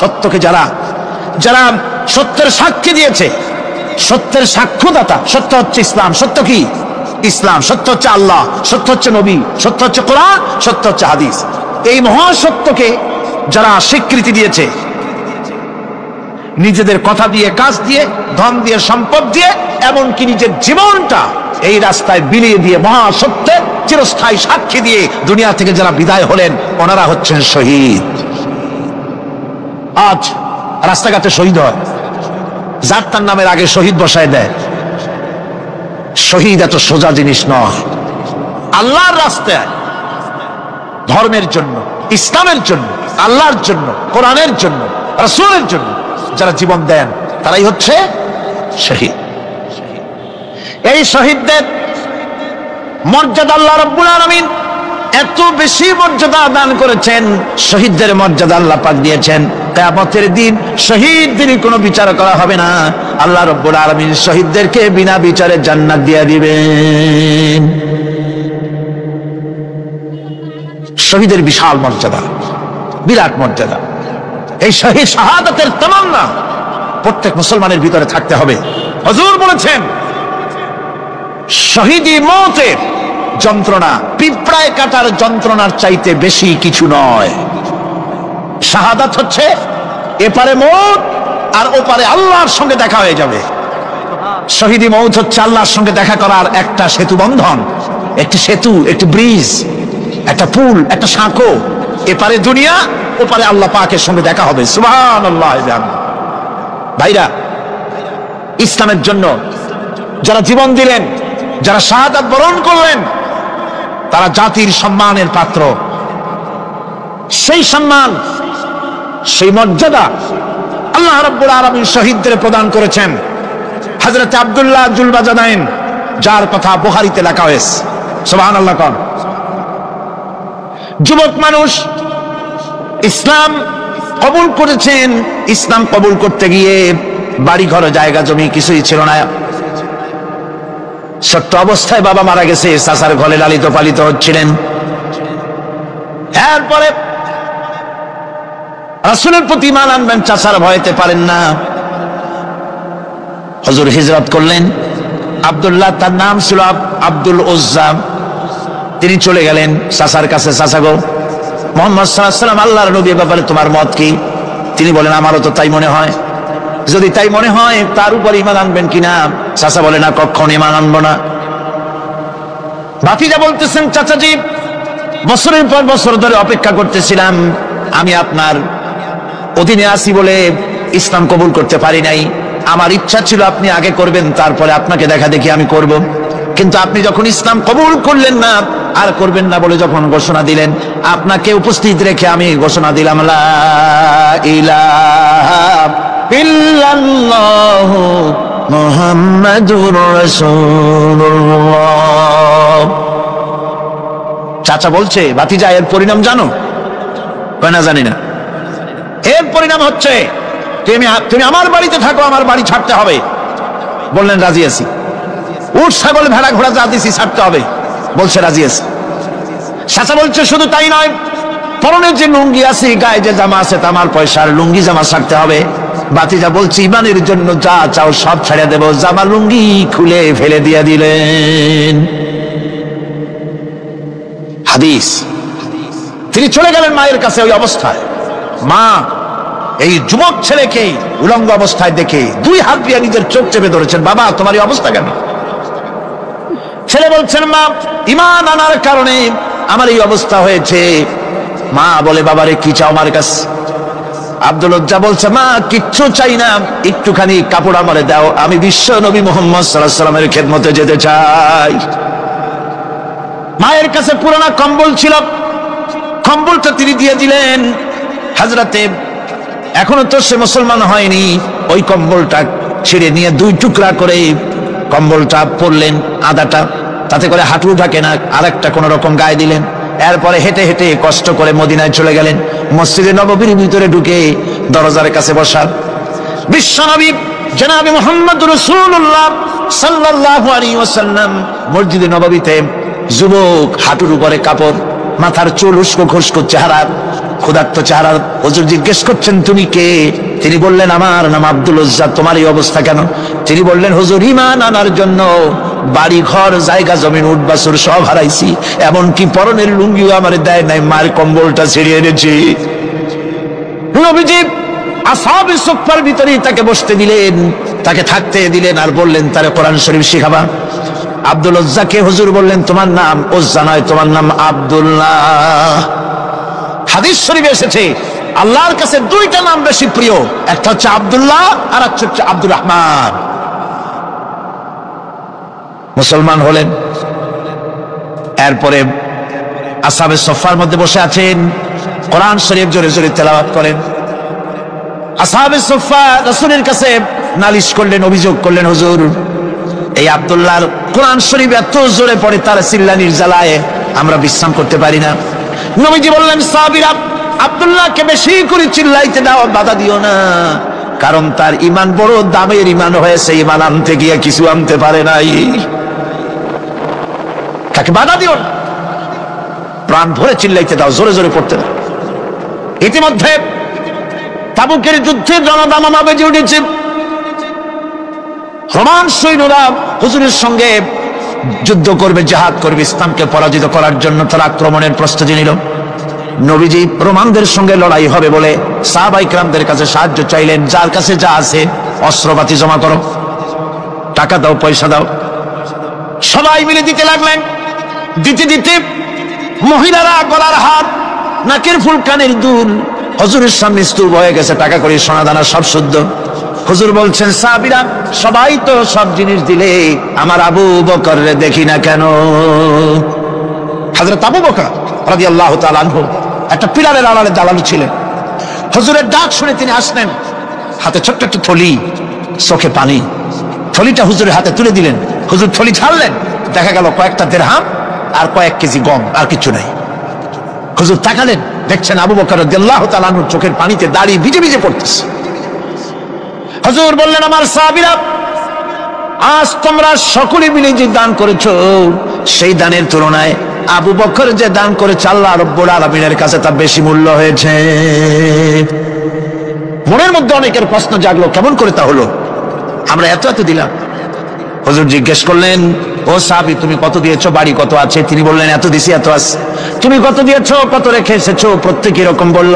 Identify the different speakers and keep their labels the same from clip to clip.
Speaker 1: সত্যকে যারা যারা সত্যের সাক্ষী দিয়েছে, সত্যের সাক্ষ্যদাতা, সত্য হচ্ছে ইসলাম। সত্য কি? ইসলাম। সত্য হচ্ছে আল্লাহ, সত্য হচ্ছে নবী, সত্য হচ্ছে কোরআন, সত্য হচ্ছে হাদিস। এই মহাসত্যকে যারা স্বীকৃতি দিয়েছে, নিজেদের কথা দিয়ে, কাজ দিয়ে, ধন দিয়ে, সম্পদ দিয়ে, এমনকি নিজের জীবনটা এই রাস্তায় বিলিয়ে দিয়ে মহাসত্যের চিরস্থায়ী সাক্ষী দিয়ে দুনিয়া থেকে যারা বিদায় হলেন, ওনারা হচ্ছেন শহীদ। আজ রাস্তাঘাটে শহীদ হয়, যার তার নামের আগে শহীদ বসায় দেয়। শহীদ এত সোজা জিনিস নয়। আল্লাহর রাস্তায় ধর্মের জন্য, ইসলামের জন্য, আল্লাহর জন্য, কোরআনের জন্য, রাসূলের জন্য যারা জীবন দেন, তারাই হচ্ছে শহীদ। এই শহীদদের মর্যাদা আল্লাহ রাব্বুল আলামিন এত বেশি মর্যাদা দান করেছেন। শহীদদের মর্যাদা আল্লাহ পাক দিয়েছেন, কিয়ামতের দিন শহীদদের কোনো বিচার করা হবে না। আল্লাহ রাব্বুল আলামিন শহীদদেরকে বিনা বিচারে জান্নাত দিয়ে দিবেন। শহীদের বিশাল মর্যাদা, বিরাট মর্যাদা। এই শহীদ শাহাদাতের তামান্না প্রত্যেক মুসলমানের ভিতরে থাকতে হবে। হুজুর বলেছেন, শহীদি মওতের যন্ত্রণা পিঁপড়ায় কাটার যন্ত্রণার চাইতে বেশি কিছু নয়। শাহাদাত হচ্ছে এপারে মওত আর ওপারে আল্লাহর সঙ্গে দেখা হয়ে যাবে। শহীদি মওত হচ্ছে আল্লাহর সঙ্গে দেখা করার একটা সেতু বন্ধন, একটি সেতু, একটি ব্রিজ, একটা পুল, একটা সাঁকো। এপারে দুনিয়া, ওপারে আল্লাহ পাকের সঙ্গে দেখা হবে। সুবহানাল্লাহ। ভাইরা, ইসলামের জন্য যারা জীবন দিলেন, যারা শাহাদাত বরণ করলেন, তারা জাতির সম্মানের পাত্র। সেই সম্মান, সেই মর্যাদা আল্লাহ রাব্বুল আলামিন শহীদদের প্রদান করেছেন। হযরত আব্দুল্লাহ জুলবাজাদাইন, যার কথা বুখারীতে লেখা হয়েছে। সুবহানাল্লাহ। কোন যুবক মানুষ ইসলাম কবুল করেছেন। ইসলাম কবুল করতে গিয়ে বাড়ি ঘর, জায়গা জমি কিছুই ছিল না। ছোট্ট অবস্থায় বাবা মারা গেছে, চাচার ঘরে লালিত পালিত হচ্ছিলেন। এরপরে রাসূলের প্রতি ঈমান আনবেন, চাচার ভয়তে পারেন না। হুজুর হিজরত করলেন। আব্দুল্লাহ, তার নাম ছিল আব্দুল উজ্জা। তিনি চলে গেলেন চাচার কাছে। চাচা গো, মুহাম্মদ সাল্লাল্লাহু আলাইহি ওয়াসাল্লাম আল্লাহর নবী, ব্যাপারে তোমার মত কি? তিনি বলেন, আমারও তো তাই মনে হয়। যদি তাই মনে হয়, তার উপর ঈমান আনবেন কিনা? চাচা বলে, না, কখনো ঈমান আনবো না। ভাতিজা বলতেছেন, চাচাজি, বছরের পর বছর ধরে অপেক্ষা করতেছিলাম, আমি আপনার অধীনে আছি বলে ইসলাম কবুল করতে পারি নাই। আমার ইচ্ছা ছিল আপনি আগে করবেন, তারপরে আপনাকে দেখা দেখি আমি করব। কিন্তু আপনি যখন ইসলাম কবুল করলেন না, আর করবেন না বলে যখন ঘোষণা দিলেন, আপনাকে উপস্থিত রেখে আমি ঘোষণা দিলাম, লা ইলাহা ইল্লাল্লাহু মুহাম্মাদুর রাসূলুল্লাহ। চাচা বলছে, ভাতিজা, এর পরিণাম জানো? কয় না, জানি না। এর পরিণাম হচ্ছে তুমি আমার বাড়িতে থাকো, আমার বাড়ি ছাড়তে হবে। বললেন, রাজি আছি। উট, ছাগল, ভেড়া, ঘোড়া যা দিছি ছাড়তে হবে। বলছে, রাজি আছি। চাচা বলছে, শুধু তাই নয়, পরনের যে লুঙ্গি আছে, গায়ে যে জামা আছে, তামার পয়সার লুঙ্গি জামা ছাড়তে হবে। ভাতিজা বলছে, ঈমানের জন্য যা চাও সব ছেড়ে দেব। জামা লুঙ্গি খুলে ফেলে দিয়ে দিলেন। হাদিস। তিনি চলে গেলেন মায়ের কাছে। ওই অবস্থায় মা এই যুবক ছেলেকে উলঙ্গ অবস্থায় দেখে দুই হাত দিয়ে নিজের চোখ চেপে ধরেছেন। বাবা, তোমার এই অবস্থা কেন? ছেলে বলছেন, মা, ঈমান আনার কারণে আমার এই অবস্থা হয়েছে। মা বলে, বাবারে, কি চাও আমার কাছে? আব্দুল উজ্জা বলছে, মা, কিচ্ছু চাই না, একটুখানি কাপড় আমারে দাও, আমি বিশ্ব নবী মুহাম্মদ সাল্লাল্লাহু আলাইহি ওয়াসাল্লামের খেদমতে যেতে চাই। মায়ের কাছে পুরানা কম্বল ছিল, কম্বলটা তিনি দিয়ে দিলেন। হযরতে, এখনো তো সে মুসলমান হয়নি, ওই কম্বলটা ছিঁড়ে নিয়ে দুই টুকরা করে কম্বলটা পরলেন, আদাটা, তাতে করে হাঁটু ঢাকে না, আরেকটা কোন রকম গায়ে দিলেন। এরপরে হেঁটে হেঁটে কষ্ট করে মদিনায় চলে গেলেন। মসজিদে নববীর ভিতরে ঢুকে দরজার কাছে বসা বিশ্বনবী জনাবে মুহাম্মদ রাসূলুল্লাহ সাল্লাল্লাহু আলাইহি ওয়াসাল্লাম মসজিদে নববীতে, যুবক, হাঁটুর উপরে কাপড়, মাথার চুল উস্কো খুস্কো চেহারা, ক্ষুধার্ত চেহারা। হুজুর জিজ্ঞেস করছেন তুমি কে? তিনি বললেন আমার নাম আব্দুল উজ্জা। তোমার এই অবস্থা কেন? তিনি বললেন হুজুর ঈমান আনার জন্য বাড়ি ঘর জায়গা জমিন উট বাছুর সব হারাইছি, এমনকি পরনের লুঙ্গিও আমার দেয় নাই, মায়ের কম্বলটা ছিঁড়ে এনেছি। নবীজি আসহাবে সুফফার ভিতরেই তাকে বসতে দিলেন, তাকে থাকতে দিলেন, আর বললেন তারে কোরআন শরীফ শিখাবা। আব্দুল উজ্জাকে হুজুর বললেন তোমার নাম উজ্জা নয়, তোমার নাম আব্দুল্লাহ। হাদিস শরীফে এসেছে আল্লাহর কাছে দুইটা নাম বেশি প্রিয়, একটা হচ্ছে আব্দুল্লাহ আর একটা হচ্ছে আব্দুর রহমান। মুসলমান হলেন, এরপরে আসহাবে সুফফার মধ্যে বসে আছেন, কোরআন শরীফ জোরে জোরে তেলাওয়াত করেন। আসহাবে সুফফা রাসূলের কাছে নালিশ করলেন, অভিযোগ করলেন, হুজুর এই আব্দুল্লাহর কোরআন শরীফ এত জোরে পড়ে, তার চিল্লানির জ্বালায় আমরা বিশ্রাম করতে পারি না। নবীজি বললেন সাহাবীরা আব্দুল্লাহকে বেশি করে চিল্লাইতে দাও, বাধা দিও না, কারণ তার ঈমান বড় দামের ঈমান হয়েছে, ঈমান আনতে গিয়ে কিছু আনতে পারে নাই, তাকে বাধা দিও না, প্রাণ ভরে চিল্লাইতে দাও, জোরে জোরে পড়তে দাও। ইতিমধ্যে তাবুকের যুদ্ধের রণদামামা বেজে উঠেছে। রোমান সৈন্যরা হুজুরের সঙ্গে যুদ্ধ করবে, জিহাদ করবে, ইসলামকে পরাজিত করার জন্য তারা আক্রমণের প্রস্তুতি নিল। নবীজি রোমানদের সঙ্গে লড়াই হবে বলে সাহাবায়ে কিরামদের কাছে সাহায্য চাইলেন, যার কাছে যা আছে অস্ত্রপাতি জমা করো, টাকা দাও, পয়সা দাও। সবাই মিলে দিতে লাগলেন। দিতে দিতে মহিলারা গলার হার, নাকের ফুল, কানের দুল হুজুরের সামনে স্তূপ হয়ে গেছে, টাকা করি, সোনা দানা সব শুদ্ধ। হুজুর বলছেন সাহাবীরা সবাই তো সব জিনিস দিলে, আমার আবু বকররে দেখি না কেন? হযরত আবু বকর রাদিয়াল্লাহু তাআলা আনহু একটা পিলারের আড়ালে দাঁড়ানো ছিলেন। হুজুরের ডাক শুনে তিনি আসলেন, হাতে ছোট্ট একটা থলি, চোখে পানি। থলিটা হুজুরের হাতে তুলে দিলেন। হুজুর থলি ছাড়লেন, দেখা গেল কয়েকটা দিরহাম আর কয়েক কেজি গম, আর কিছু নাই। হুজুর তাকালেন, দেখছেন আবু বকর রাদিয়াল্লাহু তাআলা আনহুর চোখের পানিতে দাড়ি ভিজে ভিজে পড়তেছে। হুজুর বললেন আমার সাহাবীরা আজ তোমরা সকলে মিলে যে দান করেছো, সেই দানের তুলনায় আবু বকর যে দান করেছে আল্লাহ রাব্বুল আলামিনের কাছে তা বেশি মূল্য হয়েছে। মনের মধ্যে অনেকের প্রশ্ন জাগলো, কেমন করে তা হলো? আমরা এত এত দিলাম। হুজুর জিজ্ঞেস করলেন ও সাহাবী তুমি কত দিয়েছো, বাড়ি কত আছে? তিনি বললেন এত দিছি, এত আছে। তুমি কত দিয়েছো, কত রেখে এসেছো? প্রত্যেকে এরকম বলল।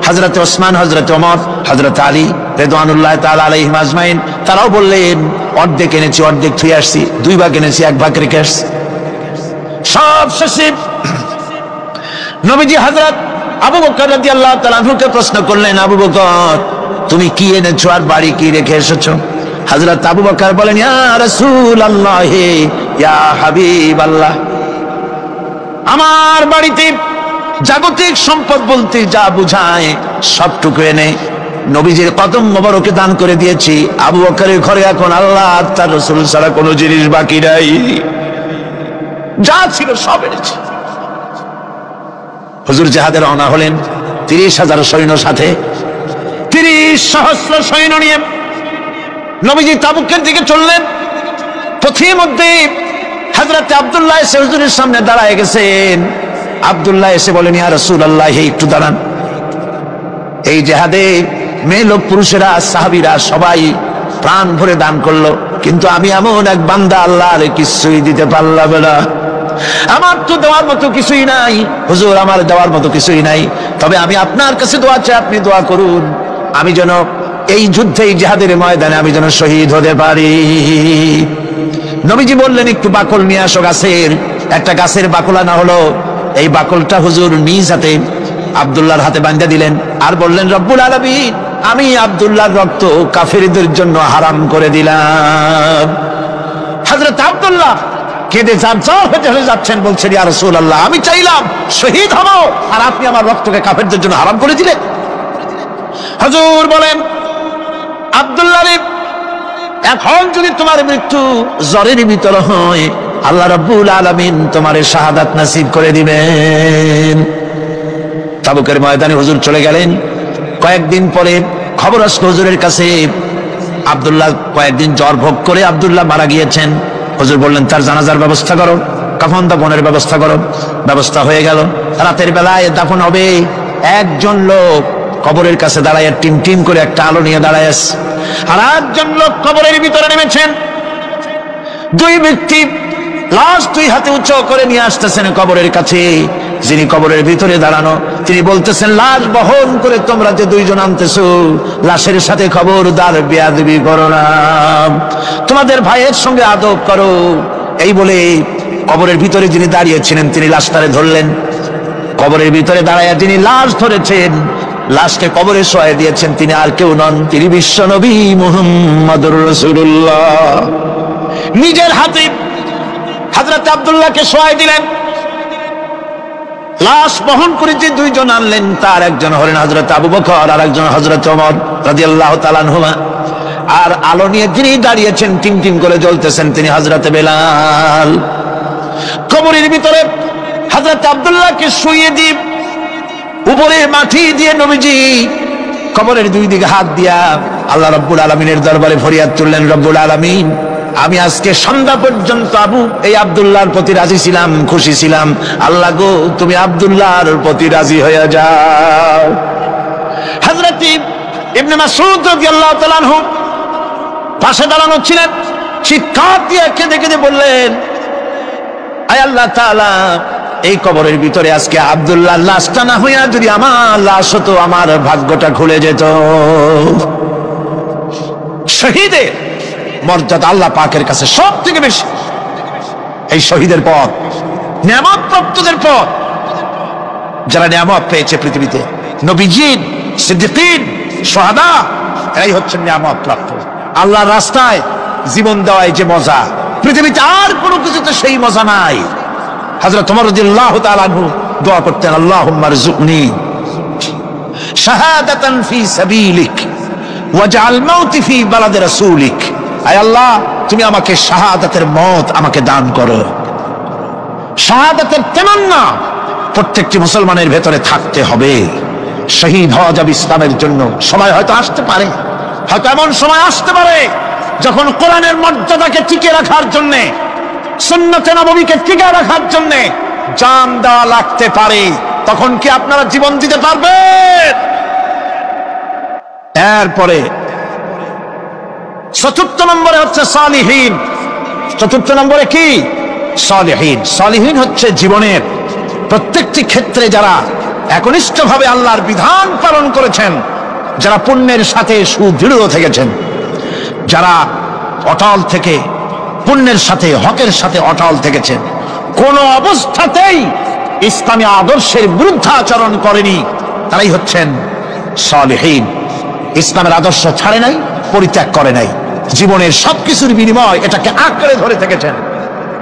Speaker 1: হযরত ওসমান, হযরত ওমর, হযরত আলী রিদওয়ানুল্লাহি তাআলা আলাইহিম আজমাইন তারাও বললেন অর্ধেক এনেছি, অর্ধেক থুয়ে আসছি, 2 ভাগ এনেছি, 1 ভাগ রেখে আসছি। সব শেষে নবীজি হযরত আবু বকর রাদিয়াল্লাহু তাআলা আনহুকে প্রশ্ন করলেন, আবু বকর তুমি কি এনেছো আর বাড়ি কি রেখে এসেছো? হযরত আবু বকর বলেন ইয়া রাসূলুল্লাহ, ইয়া হাবিবাল্লাহ, আমার বাড়িতে জাগতিক সম্পদ বলতে যা বুঝায় সবটুকু এনে নবীজির কদম মোবারকে দান করে দিয়েছি। আবু বকরের ঘরে এখন আল্লাহ আর তার রাসূল ছাড়া কোনো জিনিস বাকি নাই, যা ছিল সব এনেছি। হুজুর জিহাদে রওনা হলেন 30,000 সৈন্য সাথে, 30 সহস্র সৈন্য নিয়ে নবীজি তাবুকের দিকে চললেন। পথের মধ্যে হযরত আব্দুল্লাহ এসে হুজুরের সামনে দাঁড়ায় গেছেন। আব্দুল্লাহ এসে বলেন ইয়া রাসূলুল্লাহ, একটু দাঁড়ান। এই জিহাদে মেয়ে লোক পুরুষেরা সাহাবীরা সবাই প্রাণ ভরে দান করলো, কিন্তু আমি এমন এক বান্দা আল্লাহর কিছুই দিতে পারলাম না। আমার তো দেওয়ার মতো কিছুই নাই হুজুর, আমার দেওয়ার মতো কিছুই নাই, তবে আমি আপনার কাছে দোয়া চাই, আপনি দোয়া করুন আমি যেন এই যুদ্ধে, এই জিহাদের ময়দানে আমি যেন শহীদ হতে পারি। নবীজি বললেন একটু বাকল নিয়ে আসো গাছের। একটা গাছের বাকল আনা হলো। এই বাকলটা হুজুর নিজ হাতে আব্দুল্লাহর হাতে বাঁধা দিলেন আর বললেন রব্বুল আলামিন, আমি আব্দুল্লাহর রক্ত কাফেরদের জন্য হারাম করে দিলাম। হযরত আব্দুল্লাহ কেঁদে জারজার হয়ে যাচ্ছেন, বলছেন ইয়া রাসূলুল্লাহ, আমি চাইলাম শহীদ হব আর আপনি আমার রক্তকে কাফেরদের জন্য হারাম করে দিলেন। হুজুর বলেন আব্দুল্লাহ রে, এখন যদি তোমার মৃত্যু জ্বরের ভিতর হয়, আল্লাহ রাব্বুল আলামিন তোমার শাহাদাত নসিব করে দিবেন। তাবুকের ময়দানে হুজুর চলে গেলেন। কয়েকদিন পরে খবর আসলো হুজুরের কাছে আব্দুল্লাহ কয়েকদিন জ্বর ভোগ করে আব্দুল্লাহ মারা গিয়েছেন। হুজুর বললেন তার জানাজার ব্যবস্থা করো, কাফন দাফনের ব্যবস্থা করো। ব্যবস্থা হয়ে গেল। রাতের বেলায় দাফন হবে, একজন লোক কবরের কাছে দাঁড়ায় টিম টিম করে একটা আলো নিয়ে দাঁড়ায় আছে, আর একজন লোক কবরের ভিতরে নেমেছেন। দুই ব্যক্তি লাশ দুই হাতে উঁচু করে নিয়ে আসতেছেন কবরের কাছে। যিনি কবরের ভিতরে দাঁড়ানো তিনি বলতেছেন, লাশ বহন করে তোমরা যে দুইজন আনতেছো, লাশের সাথে খবরদার বেয়াদবি করো না, তোমাদের ভাইয়ের সঙ্গে আদব করো। এই বলে কবরের ভিতরে যিনি দাঁড়িয়েছিলেন তিনি লাশটারে ধরলেন। কবরের ভিতরে দাঁড়াইয়া যিনি লাশ ধরেছেন, লাশকে কবরে শোয়াই দিয়েছেন, তিনি আর কেউ নন, তিনি বিশ্ব নবী মুহাম্মদুর রাসূলুল্লাহ। নিজের হাতে হযরত আব্দুল্লাহকে শোয়াই দিলেন। লাশ বহন করে যে দুইজন আনলেন, তার একজন হলেন হযরত আবু বকর আর একজন হযরত ওমর রাদিয়াল্লাহু তাআলা আনহুমা। আর আলো নিয়ে যিনি দাঁড়িয়েছেন টিম টিম করে জ্বলতেছেন, তিনি হযরত বেলাল। কবরের ভিতরে হযরত আব্দুল্লাহকে শুইয়ে দিয়ে উপরে মাটি দিয়ে নবীজি কবরের দুই দিকে হাত দিয়া আল্লাহ রাব্বুল আলামিনের দরবারে ফরিয়াদ তুললেন, রব্বুল আলামিন, আমি আজকে সন্ধ্যা পর্যন্ত এই আব্দুল্লাহর প্রতি রাজি ছিলাম, খুশি ছিলাম, আল্লাহ গো তুমি আব্দুল্লাহর প্রতি রাজি হয়ে যাও। হযরত ইবনে মাসউদ রাদিয়াল্লাহু তাআলা আনহু পাশে দাঁড়ানো ছিলেন, চিৎকার দিয়ে কেঁদে কেঁদে বললেন, আয় আল্লাহ তাআলা, এই কবরের ভিতরে আজকে আব্দুল্লাহর লাশটা না হইয়া যদি আমার লাশ হতো, আমার ভাগ্যটা খুলে যেত। শহীদের মর্যাদা আল্লাহ পাকের কাছে সব থেকে বেশি। এই শহীদের পথ, নিয়ামত প্রাপ্তদের পথ, যারা নিয়ামত পেয়েছে পৃথিবীতে, নবীজিন, সিদ্দিকিন, শুহাদা, এরাই হচ্ছেন নিয়ামত প্রাপ্ত। আল্লাহর রাস্তায় জীবন দেওয়ায় যে মজা, পৃথিবীতে আর কোনো কিছুতে সেই মজা নাই। হযরত ওমর রাদিয়াল্লাহু তাআলা আনহু দোয়া করতেন, আল্লাহুম্মা রযুকনি শাহাদাতান ফি সাবিলিক ওয়াজআল মাউতি ফি বালাদি রাসূলিক। আয় আল্লাহ, তুমি আমাকে শাহাদাতের মত আমাকে দান করো। শাহাদাতের তামান্না প্রত্যেকটি মুসলমানের ভেতরে থাকতে হবে। শহীদ হওয়া যাবে ইসলামের জন্য। সময় হয়তো আসতে পারে, হয়তো এমন সময় আসতে পারে যখন কোরআনের মর্যাদাকে টিকে রাখার জন্য, সুন্নতে নববীকে টিকে রাখার জন্য জান দেওয়া লাগতে পারে। তখন কি আপনারা জীবন দিতে পারবেন? এরপরে চতুর্থ নম্বরে হচ্ছে সালিহিন। চতুর্থ নম্বরে কি? সালিহিন। সালিহিন হচ্ছে জীবনের প্রত্যেকটি ক্ষেত্রে যারা একনিষ্ঠভাবে আল্লাহর বিধান পালন করেছেন, যারা পুণ্যের সাথে সুদৃঢ় থেকেছেন, যারা অটল থেকে পুণ্যের সাথে হকের সাথে অটল থেকেছেন, কোন অবস্থাতেই ইসলামী আদর্শের বিরুদ্ধে আচরণ করেনি, তারাই হচ্ছেন সালিহিন। ইসলামের আদর্শ ছাড়ে নাই, পরিত্যাগ করে নাই, জীবনের সবকিছুর বিনিময় এটাকে আঁকড়ে ধরে থেকেছেন,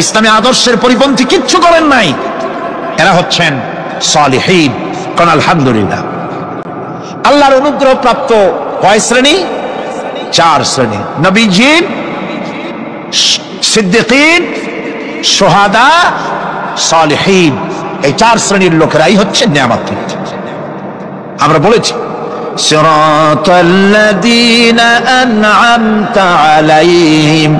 Speaker 1: ইসলামী আদর্শের পরিপন্থী কিচ্ছু করেন নাই। এরা হচ্ছেন সালিহিন। কোন আলহামদুলিল্লাহ। আল্লাহর অনুগ্রহ প্রাপ্ত কয় শ্রেণী? 4 শ্রেণী। নবীজিন, সিদ্দিকিন, শুহাদা, সালিহিন, এই 4 শ্রেণীর লোকেরাই হচ্ছে নিয়ামত। আমরা বলেছি সিরাতাল্লাযীনা আন'আমতা আলাইহিম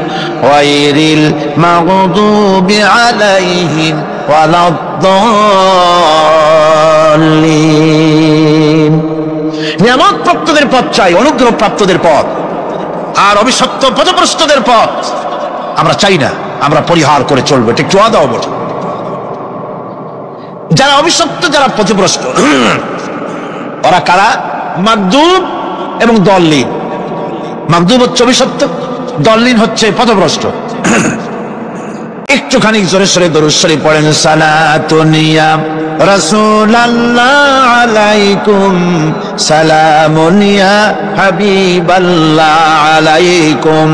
Speaker 1: গায়রিল মাগদুবি আলাইহিম ওয়ালাদ-দাল্লিন। নিয়ামত প্রাপ্তদের পথ চাই, অনুগ্রহ প্রাপ্তদের পথ, আর অভিশপ্ত পথভ্রষ্টদের পথ আমরা চাই না, আমরা পরিহার করে চলবো। এটা একটু আদাও বটে। যারা অভিশপ্ত, যারা পথভ্রষ্ট, ওরা কারা? মাগদুব এবং দল্লিন। মাগদুব হচ্ছে অভিশপ্ত, দল্লিন হচ্ছে পথভ্রষ্ট। একটুখানি জোরে সোরে দরুদ শরীফ পড়েন। সালাতুন ইয়া রাসূলুল্লাহ আলাইকুম, সালামুন ইয়া হাবিবাল্লাহ আলাইকুম।